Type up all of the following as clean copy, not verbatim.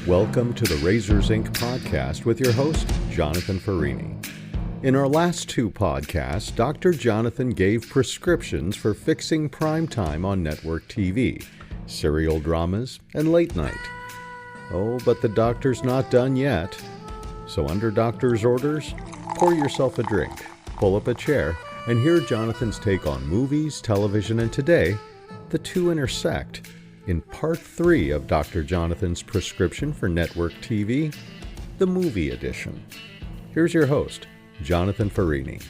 Welcome to the Razors Inc. podcast with your host, Jonathan Farini. In our last two podcasts, Dr. Jonathan gave prescriptions for fixing primetime on network TV, serial dramas, and late night. Oh, but the doctor's not done yet. So under doctor's orders, pour yourself a drink, pull up a chair, and hear Jonathan's take on movies, television, and today, the two intersect in part 3 of Dr. Jonathan's prescription for network TV, the movie edition. Here's your host, Jonathan Farini.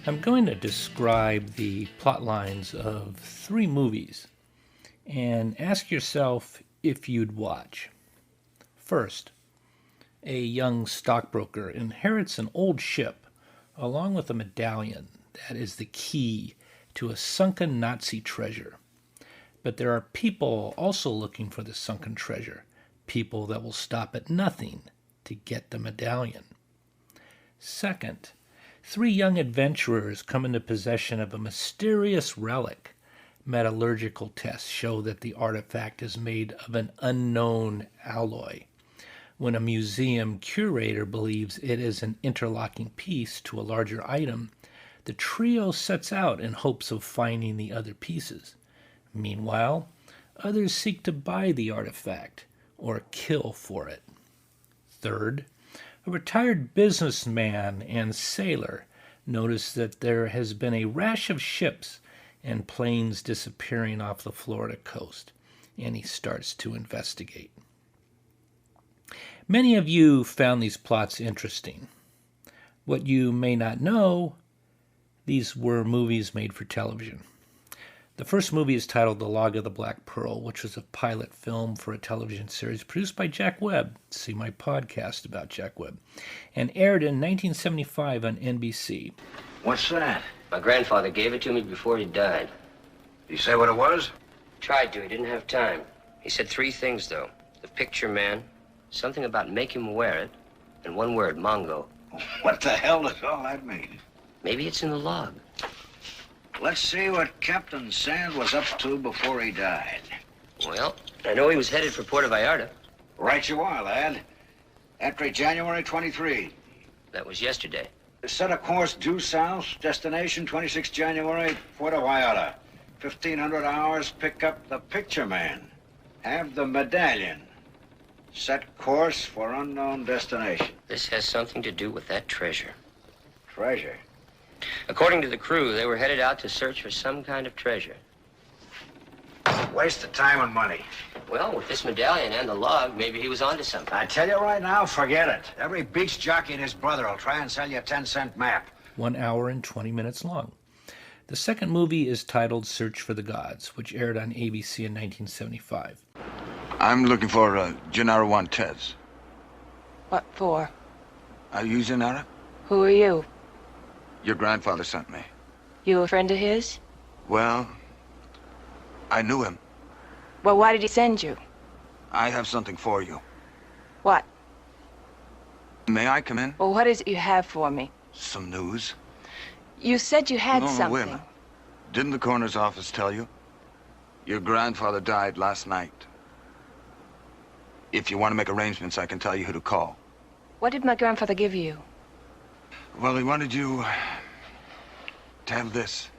I'm going to describe the plot lines of 3 movies and ask yourself if you'd watch. First, a young stockbroker inherits an old ship along with a medallion that is the key to a sunken Nazi treasure. But there are people also looking for the sunken treasure, people that will stop at nothing to get the medallion. Second, 3 young adventurers come into possession of a mysterious relic. Metallurgical tests show that the artifact is made of an unknown alloy. When a museum curator believes it is an interlocking piece to a larger item, the trio sets out in hopes of finding the other pieces. Meanwhile, others seek to buy the artifact or kill for it. Third, a retired businessman and sailor notice that there has been a rash of ships and planes disappearing off the Florida coast, and he starts to investigate. Many of you found these plots interesting. What you may not know, these were movies made for television. The first movie is titled The Log of the Black Pearl, which was a pilot film for a television series produced by Jack Webb. See my podcast about Jack Webb. And aired in 1975 on NBC. What's that? My grandfather gave it to me before he died. Did he say what it was? Tried to, he didn't have time. He said 3 things, though. The picture man, something about make him wear it, and one word, Mongo. What the hell does all that mean? Maybe it's in the log. Let's see what Captain Sand was up to before he died. Well, I know he was headed for Puerto Vallarta. Right you are, lad. Entry January 23. That was yesterday. Set a course due south, destination 26 January, Puerto Vallarta. 1,500 hours, pick up the picture man. Have the medallion. Set course for unknown destination. This has something to do with that treasure. Treasure? According to the crew, they were headed out to search for some kind of treasure. Waste of time and money. Well, with this medallion and the log, maybe he was onto something. I tell you right now, forget it. Every beach jockey and his brother will try and sell you a 10-cent map. 1 hour and 20 minutes long. The second movie is titled Search for the Gods, which aired on ABC in 1975. I'm looking for Gennaro Juantez. What for? Are you Gennaro? Who are you? Your grandfather sent me. You a friend of his? Well, I knew him. Well, why did he send you? I have something for you. What? May I come in? Well, what is it you have for me? Some news. You said you had No, something. wait a minute. Didn't the coroner's office tell you? Your grandfather died last night. If you want to make arrangements, I can tell you who to call. What did my grandfather give you? Well, he wanted you to have this.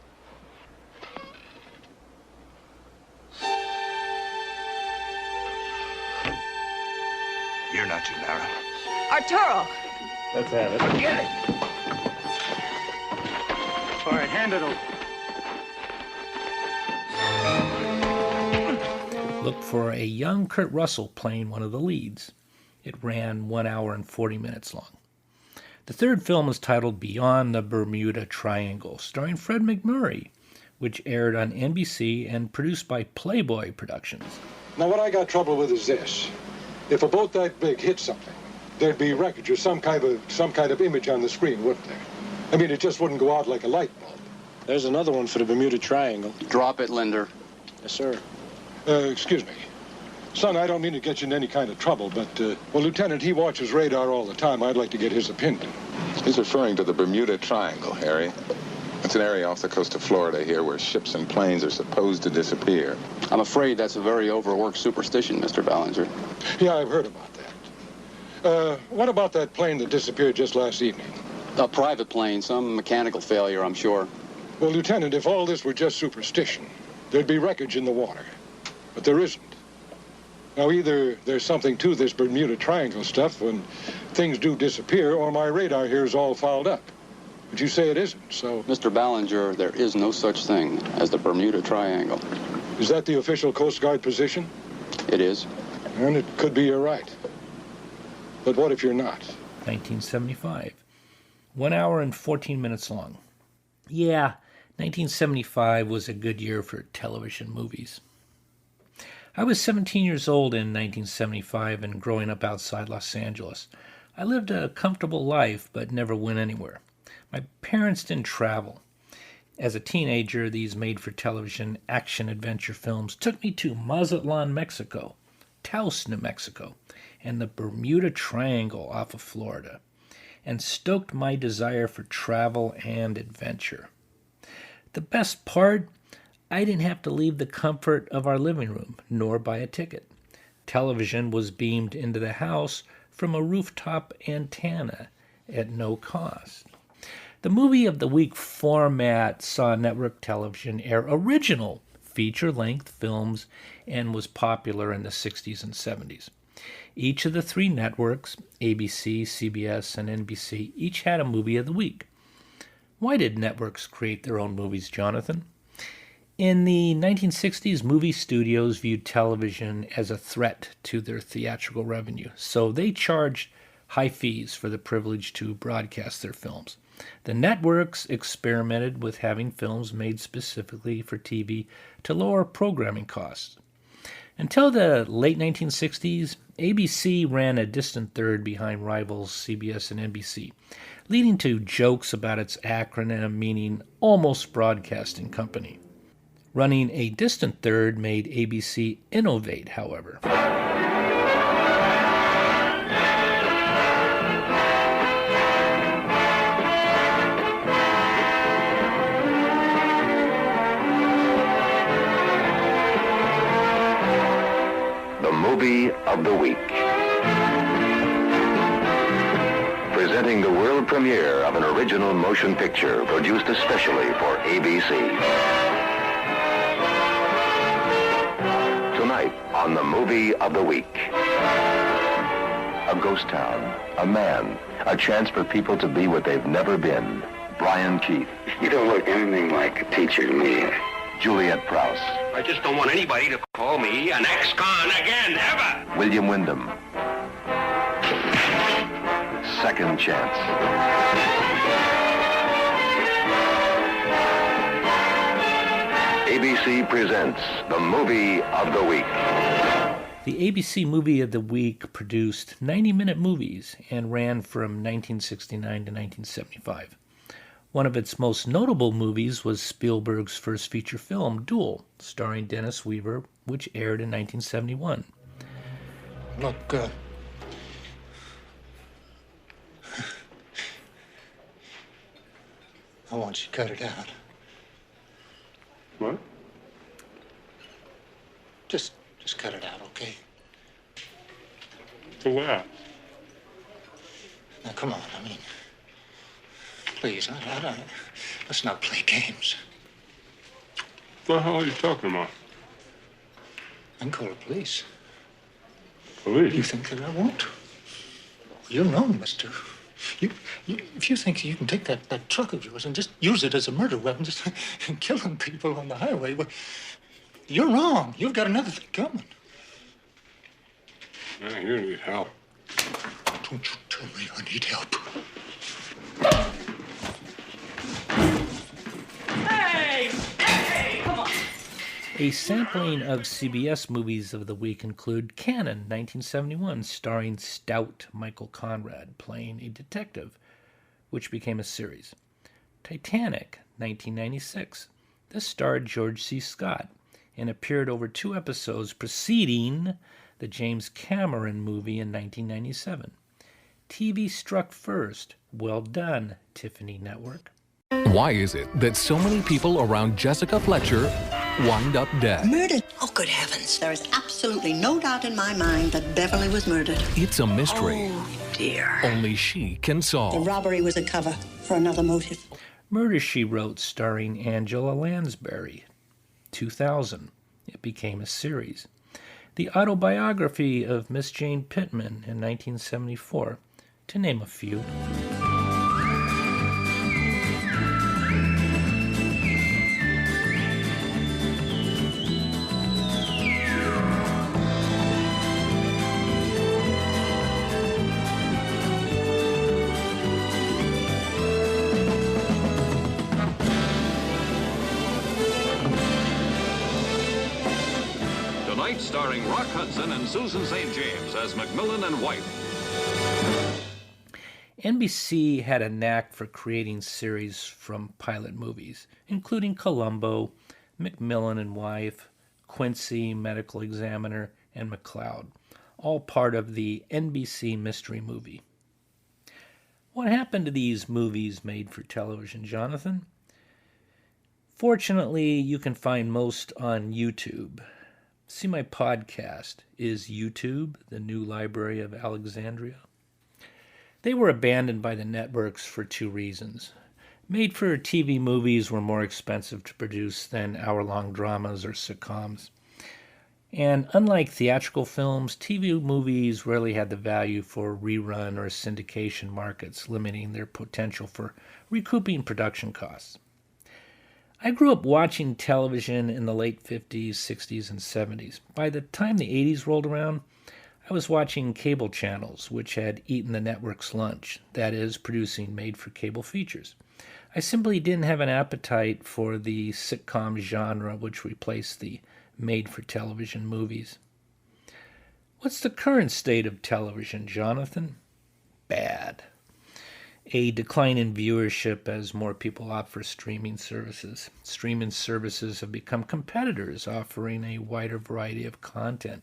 You're not Gennaro. Arturo! Let's have it. Forget it. All right, hand it over. Look for a young Kurt Russell playing one of the leads. It ran 1 hour and 40 minutes long. The third film is titled Beyond the Bermuda Triangle, starring Fred MacMurray, which aired on NBC and produced by Playboy Productions. Now, what I got trouble with is this. If a boat that big hit something, there'd be wreckage or some kind of image on the screen, wouldn't there? I mean, it just wouldn't go out like a light bulb. There's another one for the Bermuda Triangle. Drop it, Linder. Yes, sir. Excuse me. Son, I don't mean to get you in any kind of trouble, but, well, Lieutenant, he watches radar all the time. I'd like to get his opinion. He's referring to the Bermuda Triangle, Harry. It's an area off the coast of Florida here where ships and planes are supposed to disappear. I'm afraid that's a very overworked superstition, Mr. Ballinger. Yeah, I've heard about that. What about that plane that disappeared just last evening? A private plane, some mechanical failure, I'm sure. Well, Lieutenant, if all this were just superstition, there'd be wreckage in the water. But there isn't. Now, either there's something to this Bermuda Triangle stuff when things do disappear, or my radar here is all fouled up. But you say it isn't, so... Mr. Ballinger, there is no such thing as the Bermuda Triangle. Is that the official Coast Guard position? It is. And it could be you're right. But what if you're not? 1975. 1 hour and 14 minutes long. Yeah, 1975 was a good year for television movies. I was 17 years old in 1975 and growing up outside Los Angeles. I lived a comfortable life but never went anywhere. My parents didn't travel. As a teenager, these made-for-television action-adventure films took me to Mazatlan, Mexico, Taos, New Mexico, and the Bermuda Triangle off of Florida, and stoked my desire for travel and adventure. The best part, I didn't have to leave the comfort of our living room, nor buy a ticket. Television was beamed into the house from a rooftop antenna at no cost. The Movie of the Week format saw network television air original feature-length films and was popular in the 60s and 70s. Each of the three networks, ABC, CBS, and NBC, each had a Movie of the Week. Why did networks create their own movies, Jonathan? In the 1960s, movie studios viewed television as a threat to their theatrical revenue, so they charged high fees for the privilege to broadcast their films. The networks experimented with having films made specifically for TV to lower programming costs. Until the late 1960s, ABC ran a distant third behind rivals CBS and NBC, leading to jokes about its acronym meaning Almost Broadcasting Company. Running a distant third made ABC innovate, however. The Movie of the Week. Presenting the world premiere of an original motion picture produced especially for ABC. Tonight on The Movie of the Week. A ghost town, a man, a chance for people to be what they've never been. Brian Keith. You don't look anything like a teacher to me. Juliet Prowse. I just don't want anybody to call me an ex-con again, ever! William Wyndham. Second Chance. ABC presents The Movie of the Week. The ABC Movie of the Week produced 90-minute movies and ran from 1969 to 1975. One of its most notable movies was Spielberg's first feature film, Duel, starring Dennis Weaver, which aired in 1971. Look, I want you to cut it out. What? Just cut it out, okay? For what? Now, come on, I mean, please, let's not play games. What the hell are you talking about? I can call the police. Police? You think that I won't? You're wrong, mister. If you think you can take that truck of yours and just use it as a murder weapon, just killing people on the highway, well, you're wrong. You've got another thing coming. Yeah, you need help. Don't you tell me I need help. Hey, come on. A sampling of CBS movies of the week include Cannon, 1971, starring stout Michael Conrad playing a detective, which became a series. Titanic, 1996. This starred George C. Scott and appeared over 2 episodes preceding the James Cameron movie in 1997. TV struck first. Well done, Tiffany Network. Why is it that so many people around Jessica Fletcher wind up dead? Murdered? Oh, good heavens. There is absolutely no doubt in my mind that Beverly was murdered. It's a mystery. Oh, dear. Only she can The solve. robbery was a cover for another motive. Murder, She Wrote, starring Angela Lansbury, 2000. It became a series. The autobiography of Miss Jane Pittman in 1974, to name a few. Tonight, starring Rock Hudson and Susan St. James as Macmillan and Wife. NBC had a knack for creating series from pilot movies, including Columbo, Macmillan and Wife, Quincy, Medical Examiner, and McCloud, all part of the NBC mystery movie. What happened to these movies made for television, Jonathan? Fortunately, you can find most on YouTube. See my podcast, Is YouTube the New Library of Alexandria? They were abandoned by the networks for two reasons. Made-for-TV movies were more expensive to produce than hour-long dramas or sitcoms. And unlike theatrical films, TV movies rarely had the value for rerun or syndication markets, limiting their potential for recouping production costs. I grew up watching television in the late 50s, 60s, and 70s. By the time the 80s rolled around, I was watching cable channels, which had eaten the network's lunch, that is, producing made-for-cable features. I simply didn't have an appetite for the sitcom genre, which replaced the made-for-television movies. What's the current state of television, Jonathan? Bad. A decline in viewership as more people opt for streaming services. Streaming services have become competitors, offering a wider variety of content.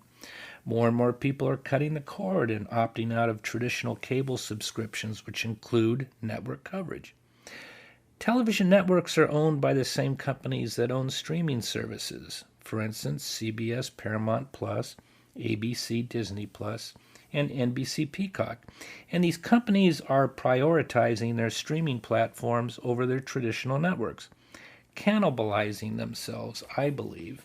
More and more people are cutting the cord and opting out of traditional cable subscriptions, which include network coverage. Television networks are owned by the same companies that own streaming services. For instance, CBS, Paramount Plus, ABC, Disney Plus, and NBC Peacock. And these companies are prioritizing their streaming platforms over their traditional networks, cannibalizing themselves, I believe.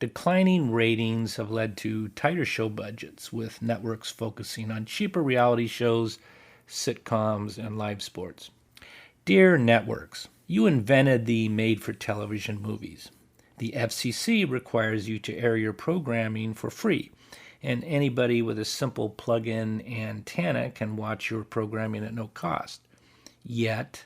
Declining ratings have led to tighter show budgets, with networks focusing on cheaper reality shows, sitcoms, and live sports. Dear networks, you invented the made-for-television movies. The FCC requires you to air your programming for free, and anybody with a simple plug-in antenna can watch your programming at no cost. Yet,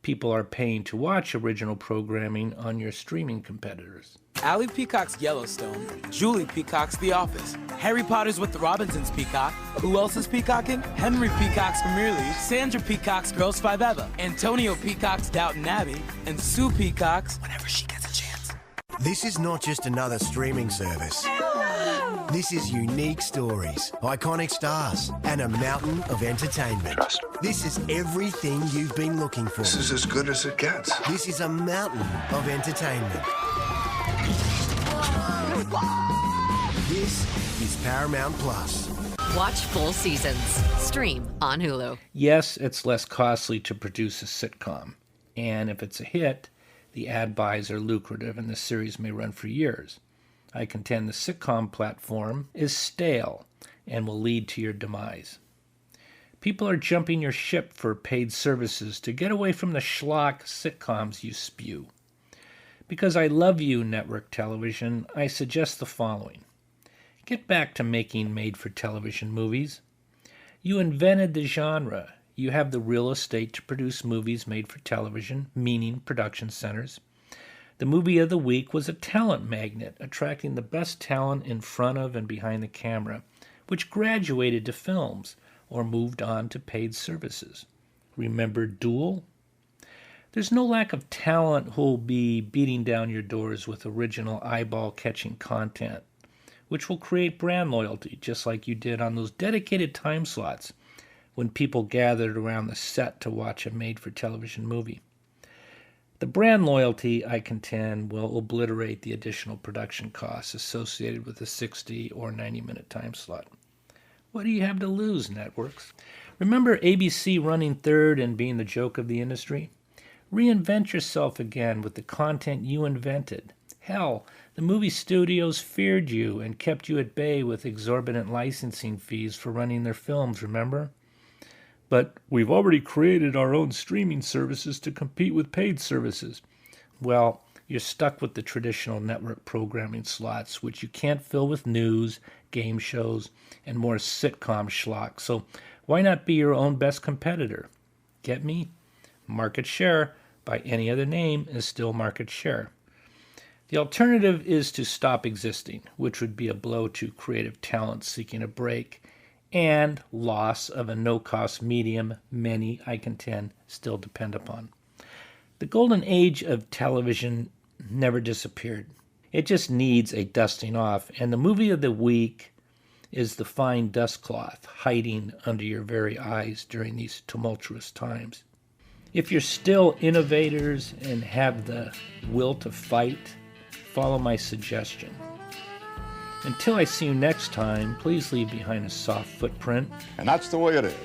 people are paying to watch original programming on your streaming competitors. Allie Peacock's Yellowstone, Julie Peacock's The Office, Harry Potter's with the Robinsons Peacock, who else is peacocking? Henry Peacock's Premier League, Sandra Peacock's Girls 5 Eva, Antonio Peacock's Downton Abbey, and Sue Peacock's Whenever She Gets a Chance. This is not just another streaming service. This is unique stories, iconic stars, and a mountain of entertainment. Trust. This is everything you've been looking for. This is as good as it gets. This is a mountain of entertainment. This is Paramount Plus. Watch full seasons. Stream on Hulu. Yes, it's less costly to produce a sitcom, and if it's a hit, the ad buys are lucrative and the series may run for years. I contend the sitcom platform is stale and will lead to your demise. People are jumping your ship for paid services to get away from the schlock sitcoms you spew. Because I love you, network television, I suggest the following. Get back to making made-for-television movies. You invented the genre. You have the real estate to produce movies made for television, meaning production centers. The movie of the week was a talent magnet, attracting the best talent in front of and behind the camera, which graduated to films or moved on to paid services. Remember Duel? There's no lack of talent who'll be beating down your doors with original eyeball-catching content, which will create brand loyalty, just like you did on those dedicated time slots when people gathered around the set to watch a made-for-television movie. The brand loyalty, I contend, will obliterate the additional production costs associated with a 60 or 90-minute time slot. What do you have to lose, networks? Remember ABC running third and being the joke of the industry? Reinvent yourself again with the content you invented. Hell, the movie studios feared you and kept you at bay with exorbitant licensing fees for running their films, remember? But we've already created our own streaming services to compete with paid services. Well, you're stuck with the traditional network programming slots, which you can't fill with news, game shows, and more sitcom schlock. So why not be your own best competitor? Get me? Market share, by any other name, is still market share. The alternative is to stop existing, which would be a blow to creative talent seeking a break, and loss of a no-cost medium many, I contend, still depend upon. The golden age of television never disappeared. It just needs a dusting off, and the movie of the week is the fine dust cloth hiding under your very eyes during these tumultuous times. If you're still innovators and have the will to fight, follow my suggestion. Until I see you next time, please leave behind a soft footprint. And that's the way it is.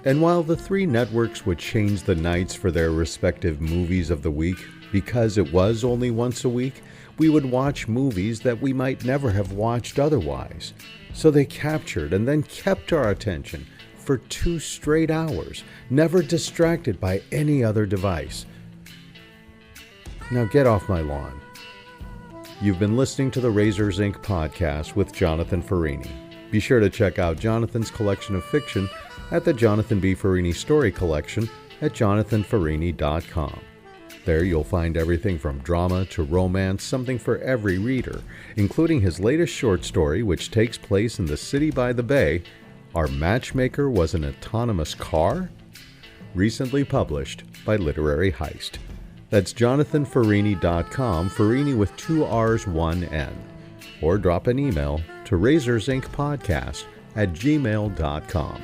And while the three networks would change the nights for their respective movies of the week, because it was only once a week, we would watch movies that we might never have watched otherwise. So they captured and then kept our attention for 2 straight hours, never distracted by any other device. Now get off my lawn. You've been listening to the Razors Inc. podcast with Jonathan Farini. Be sure to check out Jonathan's collection of fiction at the Jonathan B. Farini Story Collection at jonathanfarini.com. There you'll find everything from drama to romance, something for every reader, including his latest short story, which takes place in the city by the bay, Our Matchmaker Was an Autonomous Car? Recently published by Literary Heist. That's jonathanfarini.com, Farini with 2 R's, 1 N. Or drop an email to razorsincpodcast@gmail.com.